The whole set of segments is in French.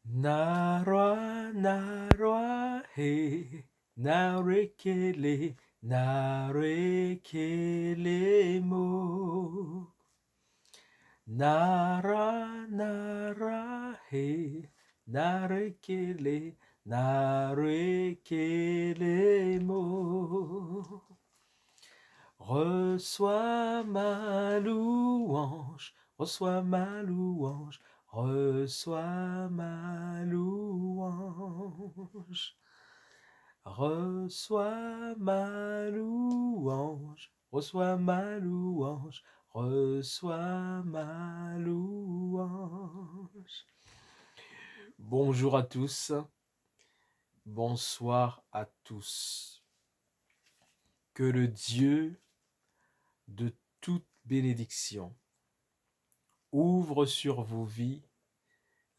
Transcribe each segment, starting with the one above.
Narwa, narwa, he, narekele, narekele mo. Nara, nara, he, narekele, narekele mo. Reçois ma louange, reçois ma louange, reçois ma louange. Reçois ma louange, reçois ma louange, reçois ma louange. Bonjour à tous, bonsoir à tous. Que le Dieu de toute bénédiction ouvre sur vos vies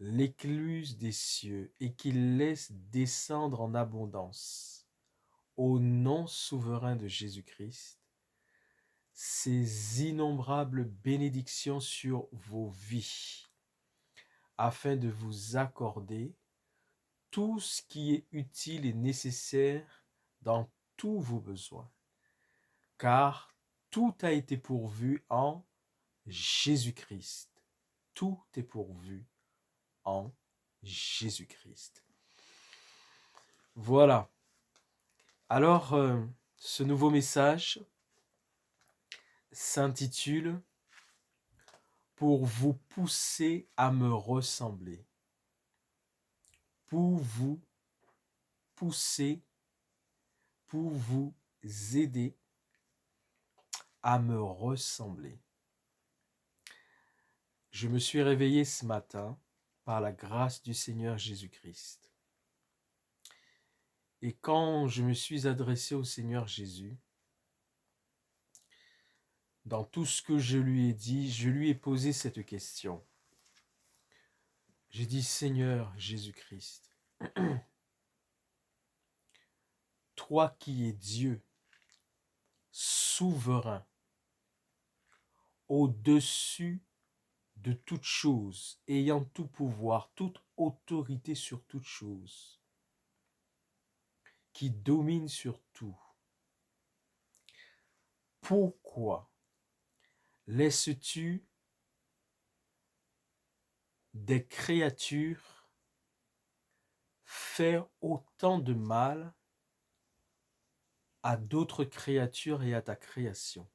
l'écluse des cieux et qu'il laisse descendre en abondance, au nom souverain de Jésus-Christ, ces innombrables bénédictions sur vos vies, afin de vous accorder tout ce qui est utile et nécessaire dans tous vos besoins, car tout a été pourvu en Jésus-Christ. Tout est pourvu en Jésus-Christ. Voilà. Alors, ce nouveau message s'intitule « Pour vous pousser à me ressembler ». Pour vous pousser, pour vous aider à me ressembler. Je me suis réveillé ce matin par la grâce du Seigneur Jésus-Christ. Et quand je me suis adressé au Seigneur Jésus, dans tout ce que je lui ai dit, je lui ai posé cette question. J'ai dit, Seigneur Jésus-Christ, toi qui es Dieu, souverain, au-dessus de toute chose, ayant tout pouvoir, toute autorité sur toute chose, qui domine sur tout, pourquoi laisses-tu des créatures faire autant de mal à d'autres créatures et à ta création?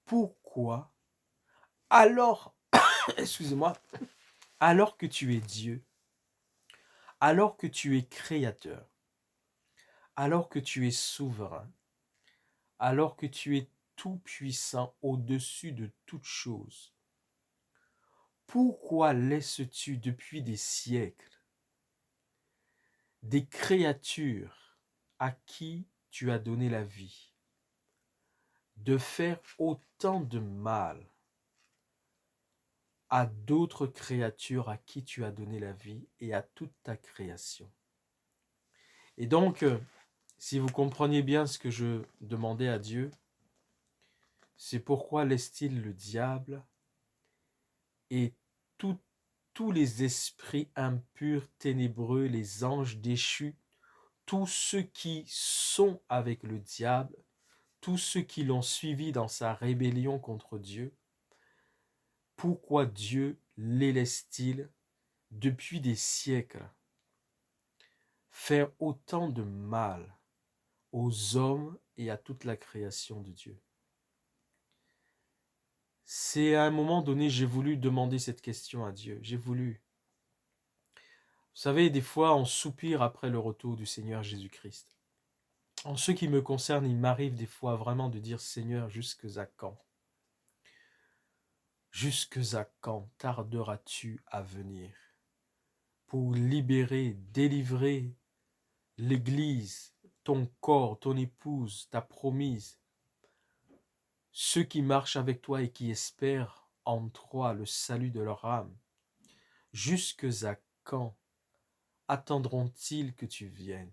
Pourquoi, alors, excusez-moi, alors que tu es Dieu, alors que tu es créateur, alors que tu es souverain, alors que tu es tout-puissant au-dessus de toute chose, pourquoi laisses-tu depuis des siècles des créatures à qui tu as donné la vie de faire autant de mal à d'autres créatures à qui tu as donné la vie et à toute ta création? Et donc, si vous compreniez bien ce que je demandais à Dieu, c'est pourquoi laisse-t-il le diable et tous les esprits impurs, ténébreux, les anges déchus, tous ceux qui sont avec le diable, tous ceux qui l'ont suivi dans sa rébellion contre Dieu, pourquoi Dieu les laisse-t-il depuis des siècles faire autant de mal aux hommes et à toute la création de Dieu? C'est à un moment donné, j'ai voulu demander cette question à Dieu. J'ai voulu. Vous savez, des fois, on soupire après le retour du Seigneur Jésus-Christ. En ce qui me concerne, il m'arrive des fois vraiment de dire, Seigneur, jusque à quand? Jusque à quand tarderas-tu à venir pour libérer, délivrer l'Église, ton corps, ton épouse, ta promise, ceux qui marchent avec toi et qui espèrent en toi le salut de leur âme? Jusque à quand attendront-ils que tu viennes?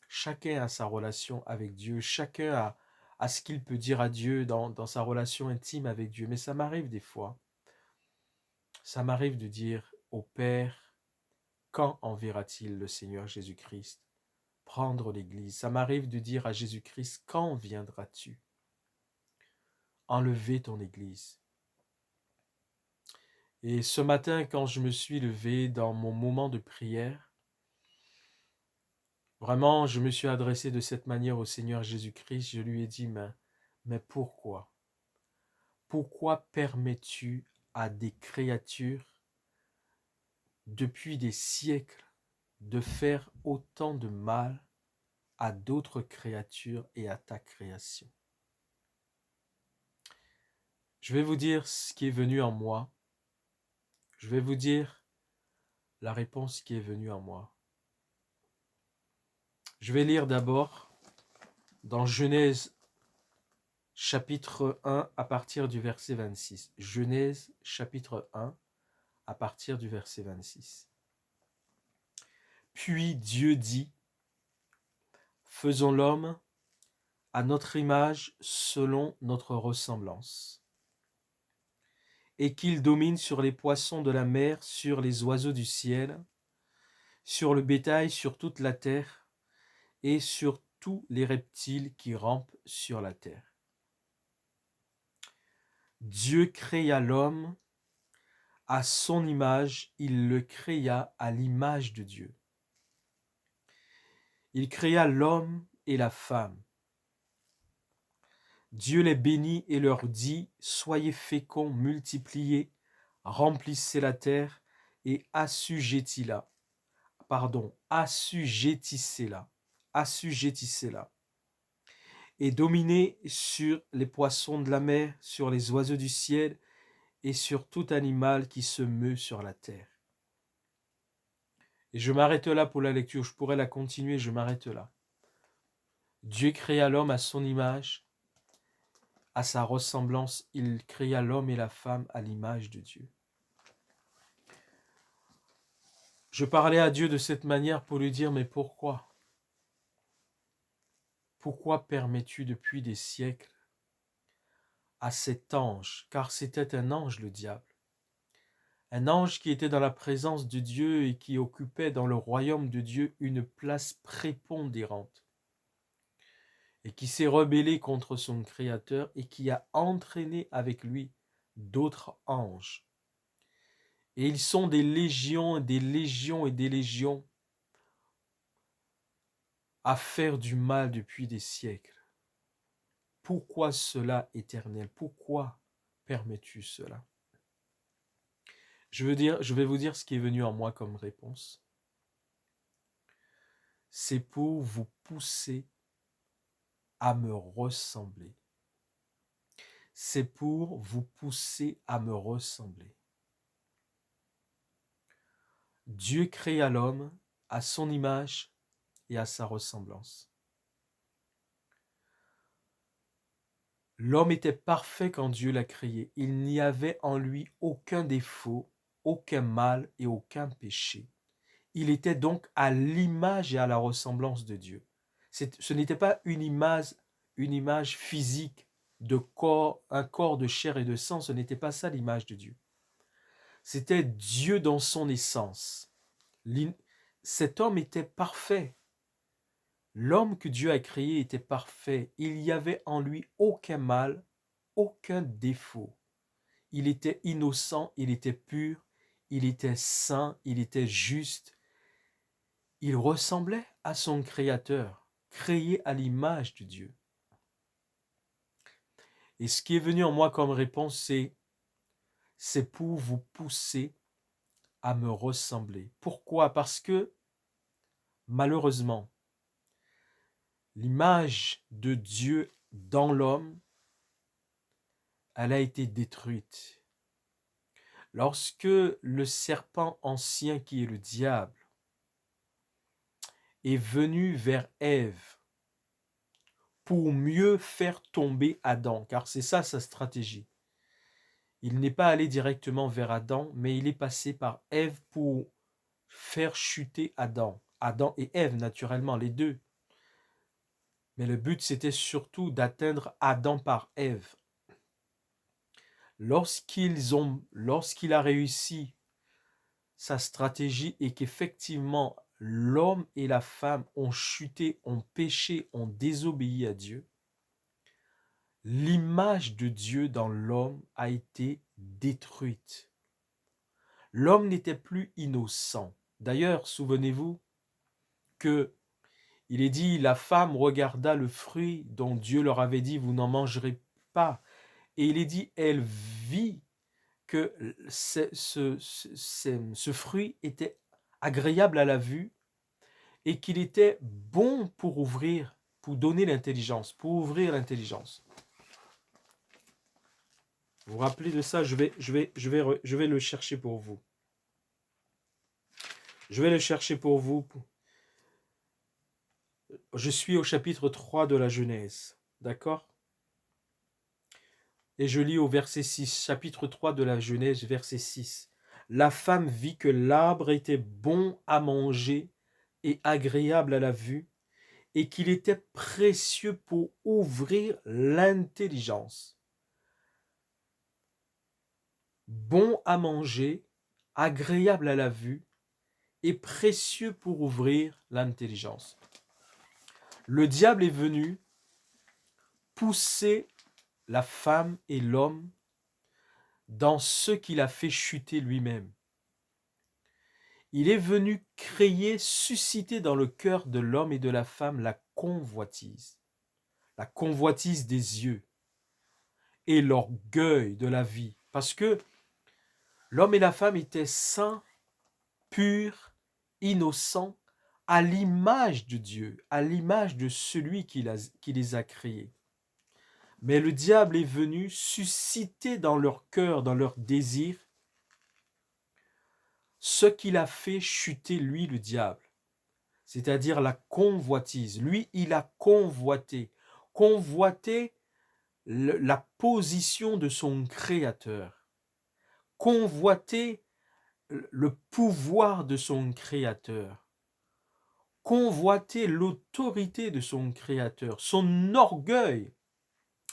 Chacun a sa relation avec Dieu, chacun a ce qu'il peut dire à Dieu dans sa relation intime avec Dieu. Mais ça m'arrive des fois, ça m'arrive de dire au Père, quand enverra-t-il le Seigneur Jésus-Christ prendre l'Église? Ça m'arrive de dire à Jésus-Christ, quand viendras-tu enlever ton Église? Et ce matin, quand je me suis levé dans mon moment de prière, vraiment, je me suis adressé de cette manière au Seigneur Jésus-Christ. Je lui ai dit, mais pourquoi? Pourquoi permets-tu à des créatures depuis des siècles de faire autant de mal à d'autres créatures et à ta création? Je vais vous dire ce qui est venu en moi. Je vais vous dire la réponse qui est venue en moi. Je vais lire d'abord dans Genèse chapitre 1 à partir du verset 26. Genèse chapitre 1 à partir du verset 26. Puis Dieu dit, faisons l'homme à notre image selon notre ressemblance, et qu'il domine sur les poissons de la mer, sur les oiseaux du ciel, sur le bétail, sur toute la terre, et sur tous les reptiles qui rampent sur la terre. Dieu créa l'homme à son image, il le créa à l'image de Dieu. Il créa l'homme et la femme. Dieu les bénit et leur dit, soyez féconds, multipliez, remplissez la terre et assujettissez-la. Assujettissez-la. Et dominez sur les poissons de la mer, sur les oiseaux du ciel et sur tout animal qui se meut sur la terre. Et je m'arrête là pour la lecture, je pourrais la continuer, je m'arrête là. Dieu créa l'homme à son image, à sa ressemblance, il créa l'homme et la femme à l'image de Dieu. Je parlais à Dieu de cette manière pour lui dire, mais pourquoi? Pourquoi permets-tu depuis des siècles à cet ange, car c'était un ange le diable, un ange qui était dans la présence de Dieu et qui occupait dans le royaume de Dieu une place prépondérante, et qui s'est rebellé contre son Créateur et qui a entraîné avec lui d'autres anges. Et ils sont des légions, des légions et des légions à faire du mal depuis des siècles. Pourquoi cela, Éternel? Pourquoi permets-tu cela? Je vais vous dire ce qui est venu en moi comme réponse. C'est pour vous pousser à me ressembler. C'est pour vous pousser à me ressembler. Dieu créa l'homme à son image et à sa ressemblance. L'homme était parfait quand Dieu l'a créé. Il n'y avait en lui aucun défaut, aucun mal et aucun péché. Il était donc à l'image et à la ressemblance de Dieu. Ce n'était pas une image physique de corps, un corps de chair et de sang, ce n'était pas ça l'image de Dieu. C'était Dieu dans son essence. Cet homme était parfait. L'homme que Dieu a créé était parfait. Il n'y avait en lui aucun mal, aucun défaut. Il était innocent, il était pur, il était saint, il était juste. Il ressemblait à son Créateur, créé à l'image de Dieu. Et ce qui est venu en moi comme réponse, c'est pour vous pousser à me ressembler. Pourquoi? Parce que, malheureusement, l'image de Dieu dans l'homme, elle a été détruite. Lorsque le serpent ancien qui est le diable est venu vers Ève pour mieux faire tomber Adam, car c'est ça sa stratégie. Il n'est pas allé directement vers Adam, mais il est passé par Ève pour faire chuter Adam. Adam et Ève, naturellement, les deux. Mais le but, c'était surtout d'atteindre Adam par Ève. Lorsqu'il a réussi sa stratégie est qu'effectivement, l'homme et la femme ont chuté, ont péché, ont désobéi à Dieu. L'image de Dieu dans l'homme a été détruite. L'homme n'était plus innocent. D'ailleurs, souvenez-vous que il est dit, la femme regarda le fruit dont Dieu leur avait dit, vous n'en mangerez pas. Et il est dit, elle vit que ce fruit était agréable à la vue et qu'il était bon pour ouvrir, pour donner l'intelligence, pour ouvrir l'intelligence. Vous vous rappelez de ça? Je vais le chercher pour vous. Je vais le chercher pour vous. Je suis au chapitre 3 de la Genèse. D'accord? Et je lis au verset 6, chapitre 3 de la Genèse, verset 6. La femme vit que l'arbre était bon à manger et agréable à la vue, et qu'il était précieux pour ouvrir l'intelligence. Bon à manger, agréable à la vue, et précieux pour ouvrir l'intelligence. Le diable est venu pousser la femme et l'homme dans ce qu'il a fait chuter lui-même. Il est venu créer, susciter dans le cœur de l'homme et de la femme la convoitise des yeux et l'orgueil de la vie. Parce que l'homme et la femme étaient saints, purs, innocents, à l'image de Dieu, à l'image de celui qui les a créés. Mais le diable est venu susciter dans leur cœur, dans leur désir, ce qu'il a fait chuter, lui, le diable, c'est-à-dire la convoitise. Lui, il a convoité la position de son Créateur, convoité le pouvoir de son Créateur, convoité l'autorité de son Créateur. Son orgueil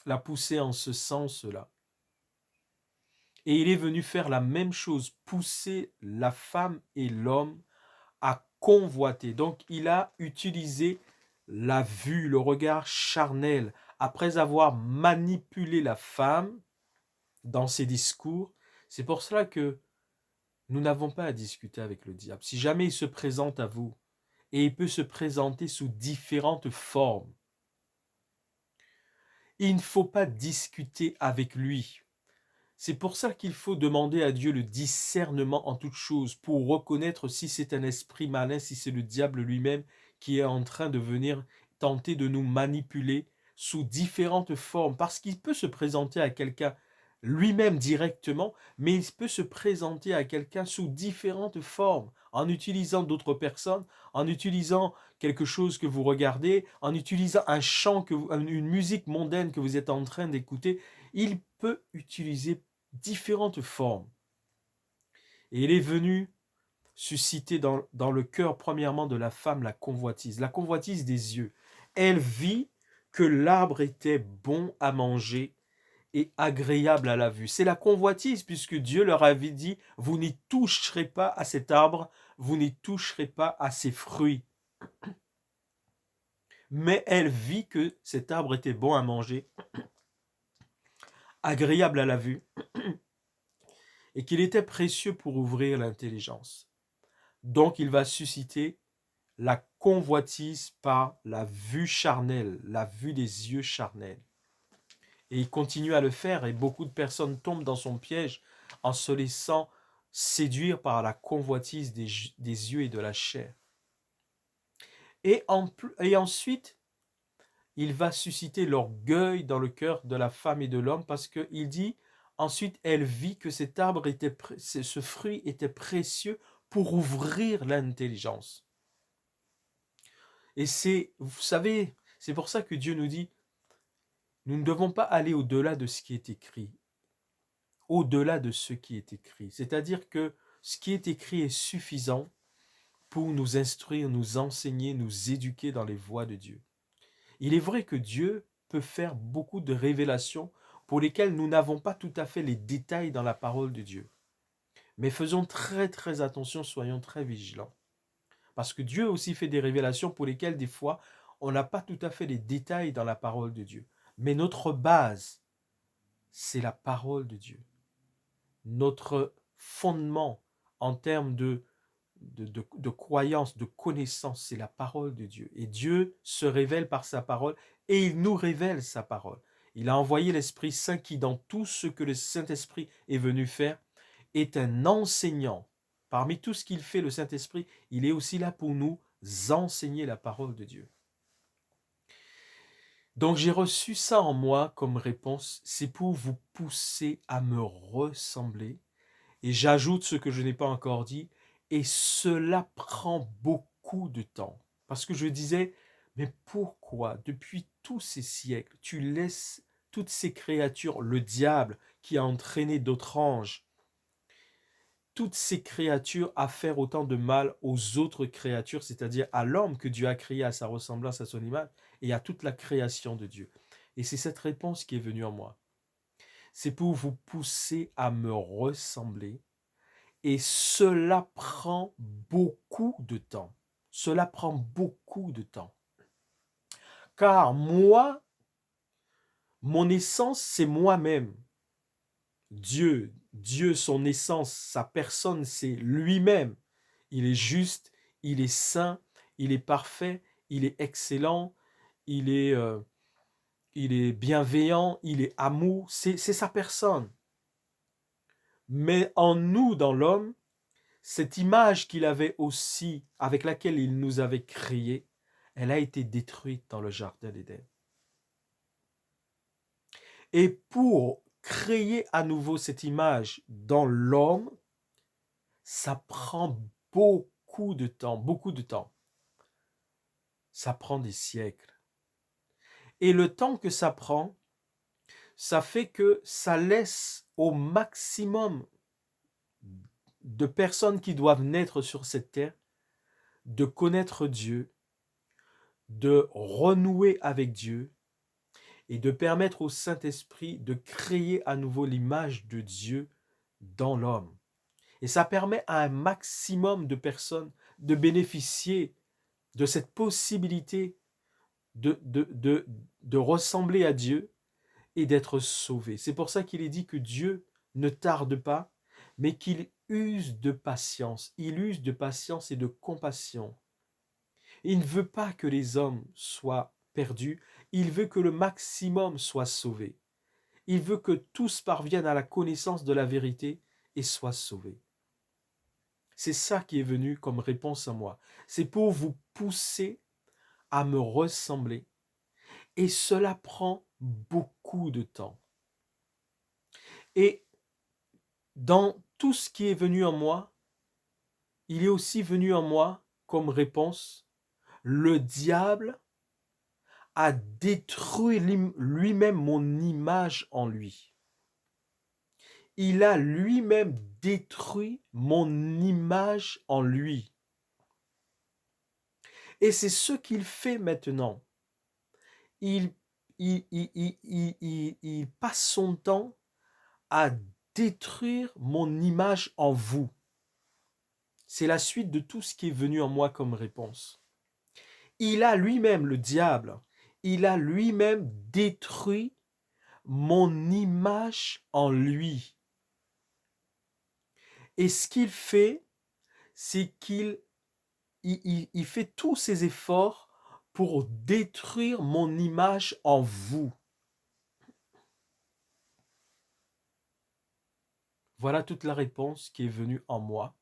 l'a poussé en ce sens-là. Et il est venu faire la même chose, pousser la femme et l'homme à convoiter. Donc il a utilisé la vue, le regard charnel, après avoir manipulé la femme dans ses discours. C'est pour cela que nous n'avons pas à discuter avec le diable. Si jamais il se présente à vous, et il peut se présenter sous différentes formes, il ne faut pas discuter avec lui. C'est pour ça qu'il faut demander à Dieu le discernement en toutes choses, pour reconnaître si c'est un esprit malin, si c'est le diable lui-même qui est en train de venir tenter de nous manipuler sous différentes formes. Parce qu'il peut se présenter à quelqu'un lui-même directement, mais il peut se présenter à quelqu'un sous différentes formes, en utilisant d'autres personnes, en utilisant quelque chose que vous regardez, en utilisant un chant, une musique mondaine que vous êtes en train d'écouter. Il peut utiliser différentes formes. Et il est venu susciter dans le cœur, premièrement, de la femme, la convoitise des yeux. Elle vit que l'arbre était bon à manger et agréable à la vue. C'est la convoitise, puisque Dieu leur avait dit, vous n'y toucherez pas à cet arbre, vous n'y toucherez pas à ses fruits. Mais elle vit que cet arbre était bon à manger, agréable à la vue, et qu'il était précieux pour ouvrir l'intelligence. Donc il va susciter la convoitise par la vue charnelle, la vue des yeux charnels. Et il continue à le faire, et beaucoup de personnes tombent dans son piège en se laissant séduire par la convoitise des yeux et de la chair. Et ensuite, il va susciter l'orgueil dans le cœur de la femme et de l'homme, parce qu'il dit, ensuite elle vit que cet arbre ce fruit était précieux pour ouvrir l'intelligence. Et vous savez, c'est pour ça que Dieu nous dit, nous ne devons pas aller au-delà de ce qui est écrit. Au-delà de ce qui est écrit. C'est-à-dire que ce qui est écrit est suffisant pour nous instruire, nous enseigner, nous éduquer dans les voies de Dieu. Il est vrai que Dieu peut faire beaucoup de révélations pour lesquelles nous n'avons pas tout à fait les détails dans la parole de Dieu. Mais faisons très très attention, soyons très vigilants. Parce que Dieu aussi fait des révélations pour lesquelles des fois, on n'a pas tout à fait les détails dans la parole de Dieu. Mais notre base, c'est la parole de Dieu. Notre fondement en termes de croyance, de connaissance, c'est la parole de Dieu. Et Dieu se révèle par sa parole et il nous révèle sa parole. Il a envoyé l'Esprit Saint qui, dans tout ce que le Saint-Esprit est venu faire, est un enseignant. Parmi tout ce qu'il fait, le Saint-Esprit, il est aussi là pour nous enseigner la parole de Dieu. Donc j'ai reçu ça en moi comme réponse, c'est pour vous pousser à me ressembler. Et j'ajoute ce que je n'ai pas encore dit, et cela prend beaucoup de temps. Parce que je disais, mais pourquoi, depuis tous ces siècles, tu laisses toutes ces créatures, le diable qui a entraîné d'autres anges, toutes ces créatures à faire autant de mal aux autres créatures, c'est-à-dire à l'homme que Dieu a créé à sa ressemblance, à son image, et à toute la création de Dieu. Et c'est cette réponse qui est venue en moi. C'est pour vous pousser à me ressembler, et cela prend beaucoup de temps. Cela prend beaucoup de temps. Car moi, mon essence, c'est moi-même. Dieu, son essence, sa personne, c'est lui-même. Il est juste, il est saint, il est parfait, il est excellent, il est bienveillant, il est amour, c'est sa personne. Mais en nous, dans l'homme, cette image qu'il avait aussi, avec laquelle il nous avait créés, elle a été détruite dans le jardin d'Éden. Et pour créer à nouveau cette image dans l'homme, ça prend beaucoup de temps, beaucoup de temps. Ça prend des siècles. Et le temps que ça prend, ça fait que ça laisse au maximum de personnes qui doivent naître sur cette terre de connaître Dieu, de renouer avec Dieu et de permettre au Saint-Esprit de créer à nouveau l'image de Dieu dans l'homme. Et ça permet à un maximum de personnes de bénéficier de cette possibilité de ressembler à Dieu et d'être sauvé. C'est pour ça qu'il est dit que Dieu ne tarde pas, mais qu'il use de patience. Il use de patience et de compassion. Il ne veut pas que les hommes soient perdus, il veut que le maximum soit sauvé. Il veut que tous parviennent à la connaissance de la vérité et soient sauvés. C'est ça qui est venu comme réponse à moi. C'est pour vous pousser à me ressembler. Et cela prend beaucoup de temps. Et dans tout ce qui est venu en moi, il est aussi venu en moi comme réponse, le diable a détruit lui-même mon image en lui. Il a lui-même détruit mon image en lui. Et c'est ce qu'il fait maintenant. Il passe son temps à détruire mon image en vous. C'est la suite de tout ce qui est venu en moi comme réponse. Il a lui-même, le diable, il a lui-même détruit mon image en lui. Et ce qu'il fait, c'est qu'il fait tous ses efforts pour détruire mon image en vous. Voilà toute la réponse qui est venue en moi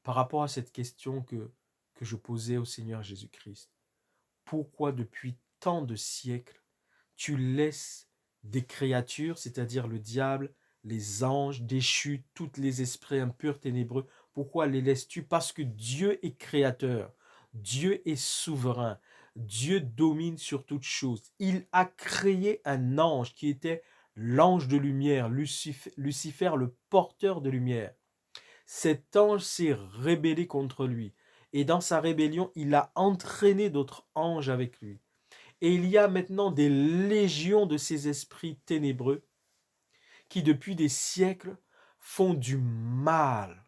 par rapport à cette question que je posais au Seigneur Jésus-Christ. Pourquoi depuis tant de siècles, tu laisses des créatures, c'est-à-dire le diable, les anges déchus, tous les esprits impurs, ténébreux, pourquoi les laisses-tu? Parce que Dieu est créateur, Dieu est souverain, Dieu domine sur toutes choses. Il a créé un ange qui était l'ange de lumière, Lucifer, le porteur de lumière. Cet ange s'est rébellé contre lui. Et dans sa rébellion, il a entraîné d'autres anges avec lui. Et il y a maintenant des légions de ces esprits ténébreux qui, depuis des siècles, font du mal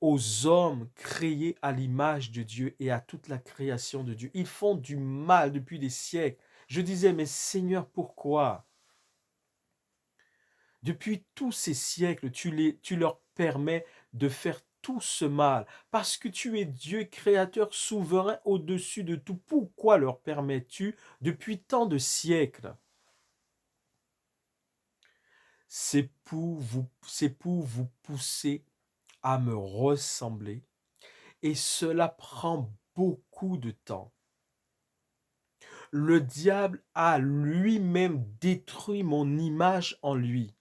aux hommes créés à l'image de Dieu et à toute la création de Dieu. Ils font du mal depuis des siècles. Je disais, mais Seigneur, pourquoi? Depuis tous ces siècles, tu leur permets de faire tout ce mal, parce que tu es Dieu créateur souverain au-dessus de tout. Pourquoi leur permets-tu depuis tant de siècles? C'est pour vous pousser à me ressembler, et cela prend beaucoup de temps. Le diable a lui-même détruit mon image en lui.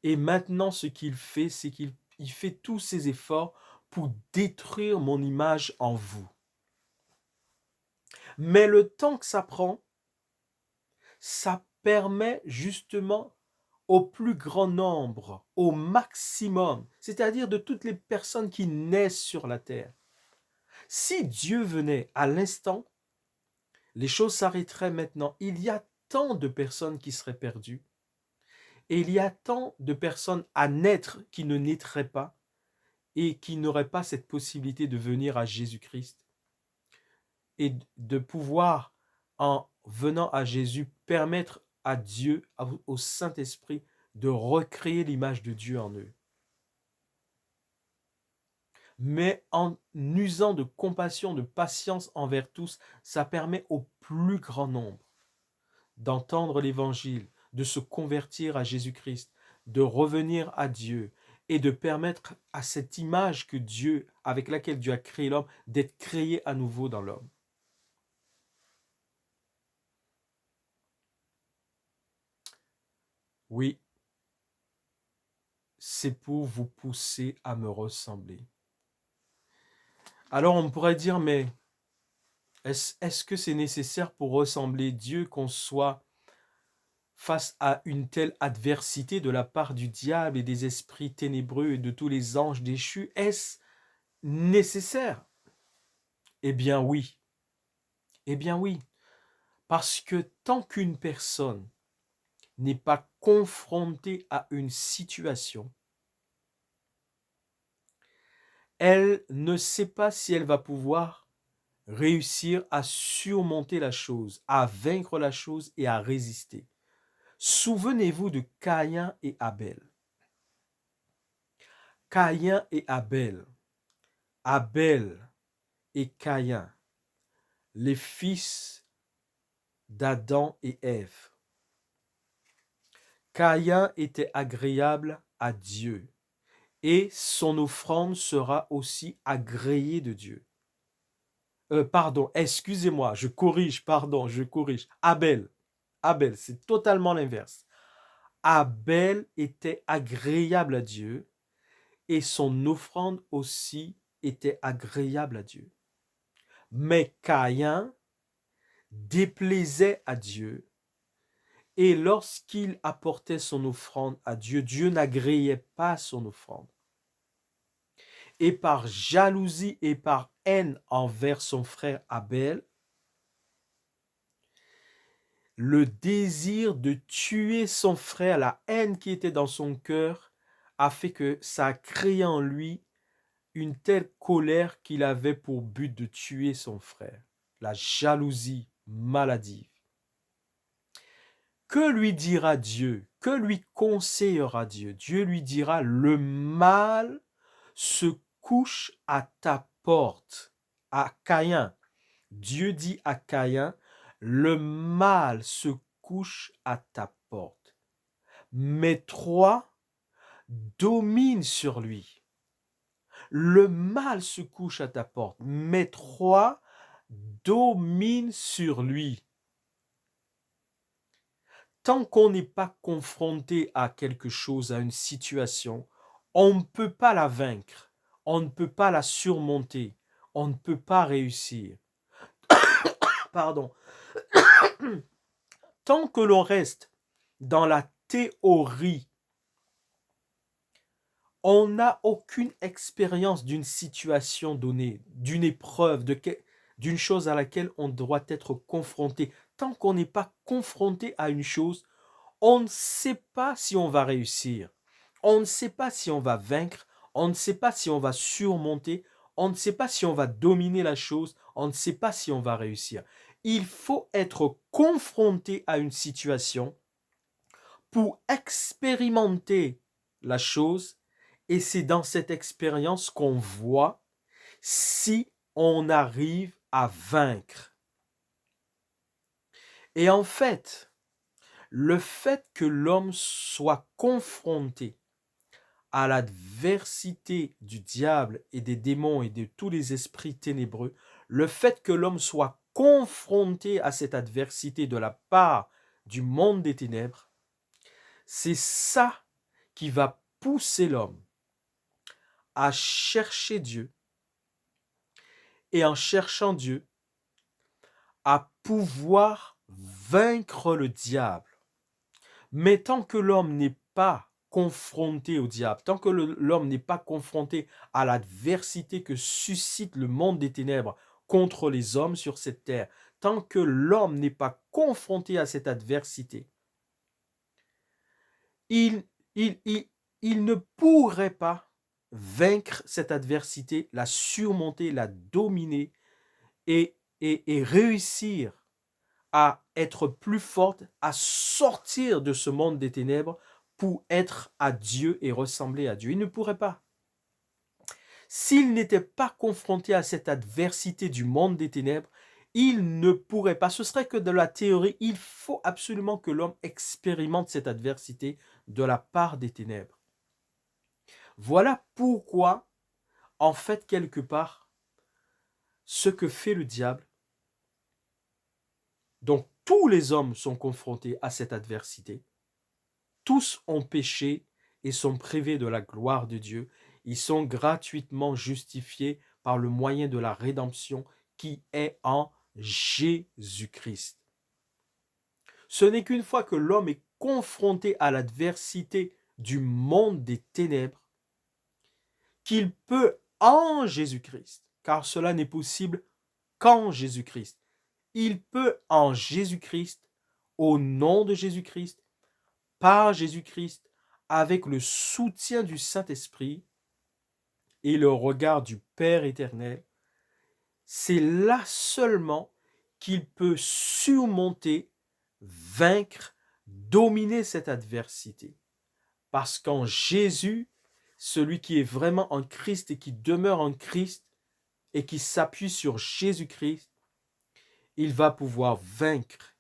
Et maintenant, ce qu'il fait, c'est qu'il fait tous ses efforts pour détruire mon image en vous. Mais le temps que ça prend, ça permet justement au plus grand nombre, au maximum, c'est-à-dire de toutes les personnes qui naissent sur la terre. Si Dieu venait à l'instant, les choses s'arrêteraient maintenant. Il y a tant de personnes qui seraient perdues. Et il y a tant de personnes à naître qui ne naîtraient pas et qui n'auraient pas cette possibilité de venir à Jésus-Christ et de pouvoir, en venant à Jésus, permettre à Dieu, au Saint-Esprit, de recréer l'image de Dieu en eux. Mais en usant de compassion, de patience envers tous, ça permet au plus grand nombre d'entendre l'Évangile, de se convertir à Jésus-Christ, de revenir à Dieu et de permettre à cette image que Dieu, avec laquelle Dieu a créé l'homme, d'être créée à nouveau dans l'homme. Oui, c'est pour vous pousser à me ressembler. Alors on pourrait dire, mais est-ce que c'est nécessaire pour ressembler Dieu qu'on soit face à une telle adversité de la part du diable et des esprits ténébreux et de tous les anges déchus? Est-ce nécessaire? Eh bien oui. Eh bien oui. Parce que tant qu'une personne n'est pas confrontée à une situation, elle ne sait pas si elle va pouvoir réussir à surmonter la chose, à vaincre la chose et à résister. Souvenez-vous de Caïn et Abel. Caïn et Abel. Abel et Caïn, les fils d'Adam et Ève. Caïn était agréable à Dieu et son offrande sera aussi agréée de Dieu. Pardon, excusez-moi, je corrige. Abel, c'est totalement l'inverse. Abel était agréable à Dieu et son offrande aussi était agréable à Dieu. Mais Caïn déplaisait à Dieu et lorsqu'il apportait son offrande à Dieu, Dieu n'agréait pas son offrande. Et par jalousie et par haine envers son frère Abel, le désir de tuer son frère, la haine qui était dans son cœur, a fait que ça a créé en lui une telle colère qu'il avait pour but de tuer son frère. La jalousie maladive. Que lui dira Dieu? Que lui conseillera Dieu? Dieu lui dira, le mal se couche à ta porte. À Caïn. Dieu dit à Caïn, le mal se couche à ta porte. Mais toi, domine sur lui. Le mal se couche à ta porte, mais toi, domine sur lui. Tant qu'on n'est pas confronté à quelque chose, à une situation, on ne peut pas la vaincre, on ne peut pas la surmonter, on ne peut pas réussir. Pardon. Tant que l'on reste dans la théorie, on n'a aucune expérience d'une situation donnée, d'une épreuve, d'une chose à laquelle on doit être confronté. Tant qu'on n'est pas confronté à une chose, on ne sait pas si on va réussir. On ne sait pas si on va vaincre, on ne sait pas si on va surmonter, on ne sait pas si on va dominer la chose, on ne sait pas si on va réussir. Il faut être confronté à une situation pour expérimenter la chose, et c'est dans cette expérience qu'on voit si on arrive à vaincre. Et en fait, le fait que l'homme soit confronté à l'adversité du diable et des démons et de tous les esprits ténébreux, le fait que l'homme soit confronté à cette adversité de la part du monde des ténèbres, c'est ça qui va pousser l'homme à chercher Dieu et en cherchant Dieu, à pouvoir vaincre le diable. Mais tant que l'homme n'est pas confronté au diable, tant que l'homme n'est pas confronté à l'adversité que suscite le monde des ténèbres contre les hommes sur cette terre, tant que l'homme n'est pas confronté à cette adversité, il ne pourrait pas vaincre cette adversité, la surmonter, la dominer et réussir à être plus forte, à sortir de ce monde des ténèbres pour être à Dieu et ressembler à Dieu. Il ne pourrait pas. S'il n'était pas confronté à cette adversité du monde des ténèbres, il ne pourrait pas. Ce serait que de la théorie. Il faut absolument que l'homme expérimente cette adversité de la part des ténèbres. Voilà pourquoi, en fait, quelque part, ce que fait le diable, donc tous les hommes sont confrontés à cette adversité. Tous ont péché et sont privés de la gloire de Dieu. Ils sont gratuitement justifiés par le moyen de la rédemption qui est en Jésus-Christ. Ce n'est qu'une fois que l'homme est confronté à l'adversité du monde des ténèbres qu'il peut en Jésus-Christ, car cela n'est possible qu'en Jésus-Christ. Il peut en Jésus-Christ, au nom de Jésus-Christ, par Jésus-Christ, avec le soutien du Saint-Esprit et le regard du Père éternel, c'est là seulement qu'il peut surmonter, vaincre, dominer cette adversité. Parce qu'en Jésus, celui qui est vraiment en Christ et qui demeure en Christ et qui s'appuie sur Jésus-Christ, il va pouvoir vaincre.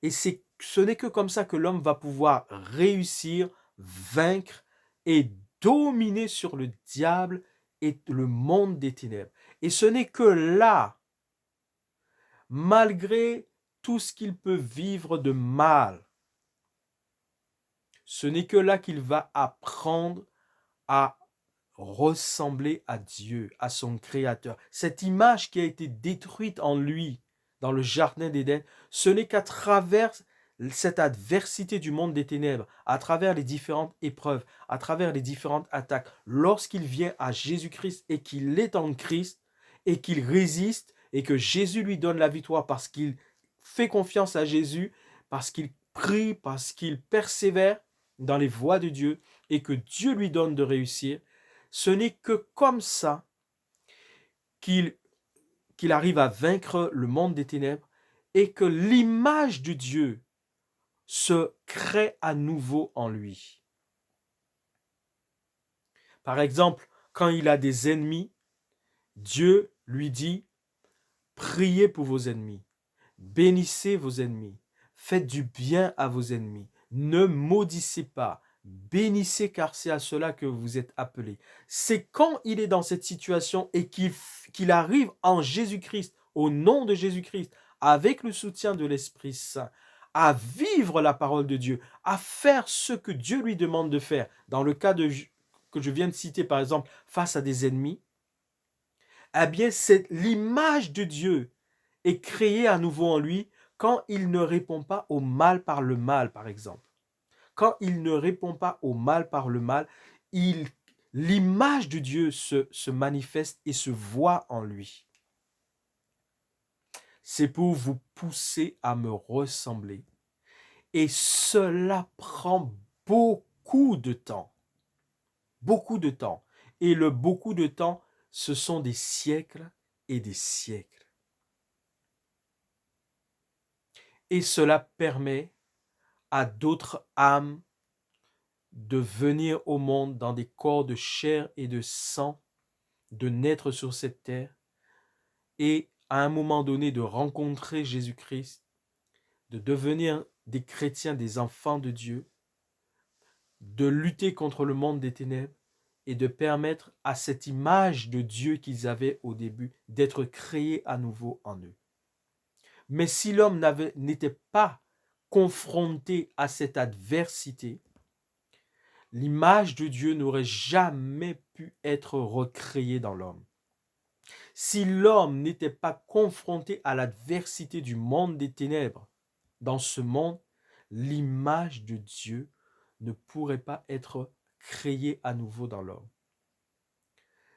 Et ce n'est que comme ça que l'homme va pouvoir réussir, vaincre et dominer sur le diable et le monde des ténèbres. Et ce n'est que là, malgré tout ce qu'il peut vivre de mal, ce n'est que là qu'il va apprendre à ressembler à Dieu, à son Créateur. Cette image qui a été détruite en lui dans le jardin d'Éden, ce n'est qu'à travers cette adversité du monde des ténèbres, à travers les différentes épreuves, à travers les différentes attaques, lorsqu'il vient à Jésus-Christ et qu'il est en Christ et qu'il résiste et que Jésus lui donne la victoire parce qu'il fait confiance à Jésus, parce qu'il prie, parce qu'il persévère dans les voies de Dieu et que Dieu lui donne de réussir, ce n'est que comme ça qu'il arrive à vaincre le monde des ténèbres et que l'image de Dieu se crée à nouveau en lui. Par exemple, quand il a des ennemis, Dieu lui dit, priez pour vos ennemis, bénissez vos ennemis, faites du bien à vos ennemis, ne maudissez pas, bénissez car c'est à cela que vous êtes appelés. C'est quand il est dans cette situation et qu'il arrive en Jésus-Christ, au nom de Jésus-Christ, avec le soutien de l'Esprit Saint, à vivre la parole de Dieu, à faire ce que Dieu lui demande de faire. Dans le cas que je viens de citer, par exemple, face à des ennemis, eh bien, c'est l'image de Dieu est créée à nouveau en lui quand il ne répond pas au mal par le mal, par exemple. Quand il ne répond pas au mal par le mal, l'image de Dieu se manifeste et se voit en lui. C'est pour vous pousser à me ressembler. Et cela prend beaucoup de temps. beaucoup de temps. Et le beaucoup de temps, ce sont des siècles et des siècles. Et cela permet à d'autres âmes de venir au monde dans des corps de chair et de sang, de naître sur cette terre et à un moment donné de rencontrer Jésus-Christ, de devenir des chrétiens, des enfants de Dieu, de lutter contre le monde des ténèbres et de permettre à cette image de Dieu qu'ils avaient au début d'être créée à nouveau en eux. Mais si l'homme n'était pas confronté à cette adversité, l'image de Dieu n'aurait jamais pu être recréée dans l'homme. Si l'homme n'était pas confronté à l'adversité du monde des ténèbres, dans ce monde, l'image de Dieu ne pourrait pas être créée à nouveau dans l'homme.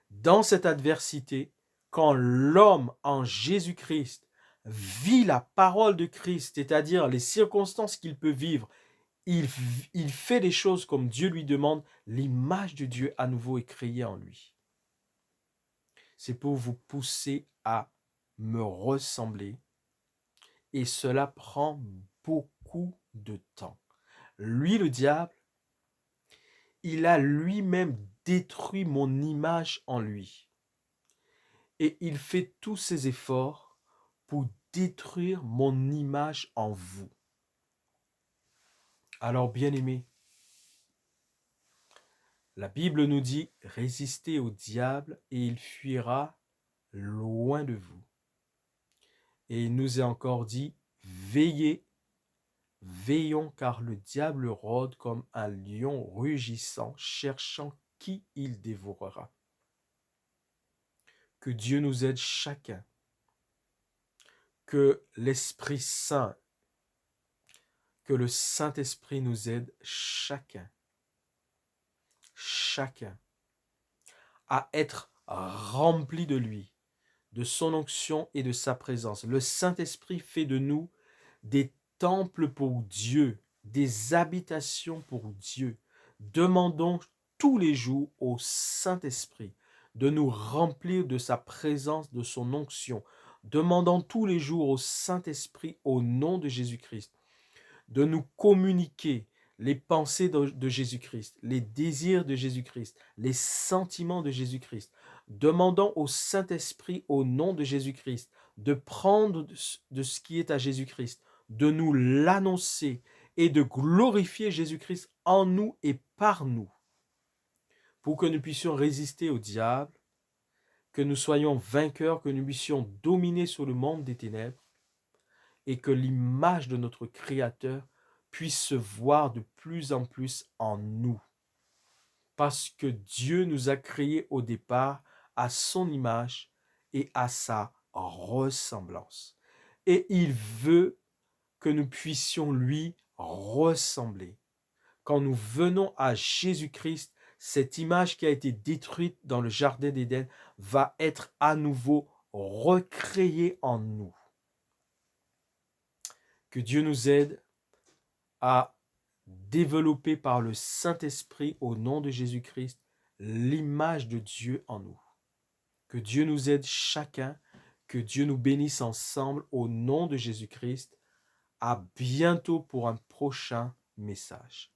Dans cette adversité, quand l'homme en Jésus-Christ vit la parole de Christ, c'est-à-dire les circonstances qu'il peut vivre, il fait les choses comme Dieu lui demande, l'image de Dieu à nouveau est créée en lui. C'est pour vous pousser à me ressembler et cela prend beaucoup de temps. Lui, le diable, il a lui-même détruit mon image en lui. Et il fait tous ses efforts pour détruire mon image en vous. Alors, bien-aimés, la Bible nous dit, résistez au diable et il fuira loin de vous. Et il nous est encore dit, veillez, veillons car le diable rôde comme un lion rugissant, cherchant qui il dévorera. Que Dieu nous aide chacun, que l'Esprit Saint, que le Saint-Esprit nous aide chacun à être rempli de lui, de son onction et de sa présence. Le Saint-Esprit fait de nous des temples pour Dieu, des habitations pour Dieu. Demandons tous les jours au Saint-Esprit de nous remplir de sa présence, de son onction. Demandons tous les jours au Saint-Esprit, au nom de Jésus-Christ, de nous communiquer les pensées de Jésus-Christ, les désirs de Jésus-Christ, les sentiments de Jésus-Christ. Demandons au Saint-Esprit, au nom de Jésus-Christ, de prendre de ce qui est à Jésus-Christ, de nous l'annoncer et de glorifier Jésus-Christ en nous et par nous, pour que nous puissions résister au diable, que nous soyons vainqueurs, que nous puissions dominer sur le monde des ténèbres et que l'image de notre Créateur puisse se voir de plus en plus en nous. Parce que Dieu nous a créés au départ à son image et à sa ressemblance. Et il veut que nous puissions lui ressembler. Quand nous venons à Jésus-Christ, cette image qui a été détruite dans le jardin d'Éden va être à nouveau recréée en nous. Que Dieu nous aide à développer par le Saint-Esprit au nom de Jésus-Christ l'image de Dieu en nous. Que Dieu nous aide chacun, que Dieu nous bénisse ensemble au nom de Jésus-Christ. À bientôt pour un prochain message.